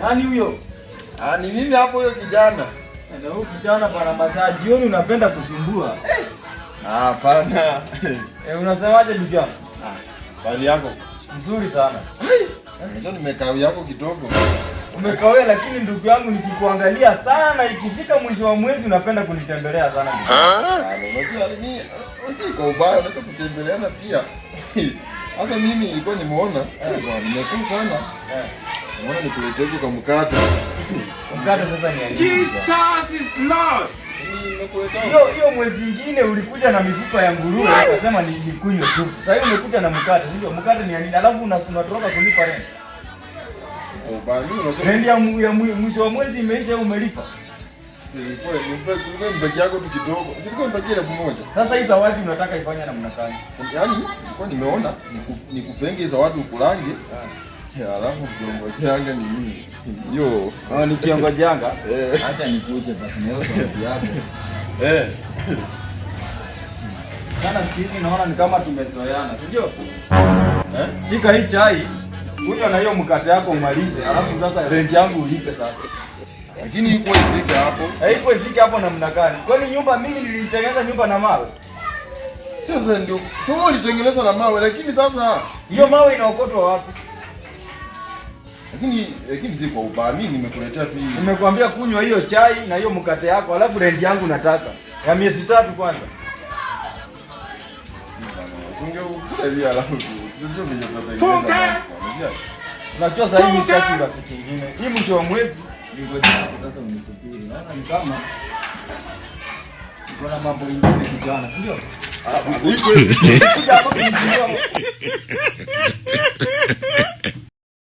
Nani huyo? Ni mimi hapo huyo kijana. Na huyo kijana bwana masaa jioni unapenda kusumbua. Hapana. Unasemaje ndugu yangu? Bali yako mzuri sana. Unajua nimekawia yako kidogo. Umekawia lakini ndugu yangu nikikuangalia sana ikifika mwisho wa mwezi unapenda kunitembelea sana. Unajua mimi usiko ubaya unataka kutembeleana pia. Hata mimi nilikuwa nimeona nimekuu sana. Mbona nikuletee kwa mkate? Mkate sasa ni Jesus is Lord. Hiyo mwezi mwingine ulikuja na mifupa ya nguruwe ukasema nikunywe supu. Sasa hivi umekuja na mkate, sio? Mkate ni nini? Alafu unatoroka kulipa rent. Rent ya mwisho wa mwezi imeisha umelipa. Sikuwa mbaki yako tu kidogo. Sikuwa mbaki 1000. Sasa hii zawadi unataka ifanye namna gani? Yaani nilikuwa nimeona nikupenge zawadi ukulange. Alafu kiongojeanga ni nini? Yo, ni kiongojanga. Acha nikuje basi na hiyo sauti yako. Kana siku hizi naona ni kama tumezoeana, si ndio? Shika hii chai, kunywa na hiyo mkate yako umalize, alafu sasa rent yangu ulipe sasa. Lakini iko ifike hapo. Haiko ifike hapo namna gani? Kwani nyumba mimi nilitengeneza nyumba na mawe? Sasa ndio. Sio ulitengeneza na mawe lakini sasa hiyo mawe inaokotwa wapi? Lakini si kwa ubaya, mimi nimekuletea tu hii. Nimekuambia kunywa hiyo chai na hiyo mkate yako, alafu rent yangu nataka ya miezi 3 kwanza. Ungekula alafu tu. Ndio Funga. Unajua sasa hivi sitaki kitu kingine. Hii mwisho wa mwezi ningoje sasa unisubiri. Sasa ni kama kuna mambo mengine kijana, ndio? Iko.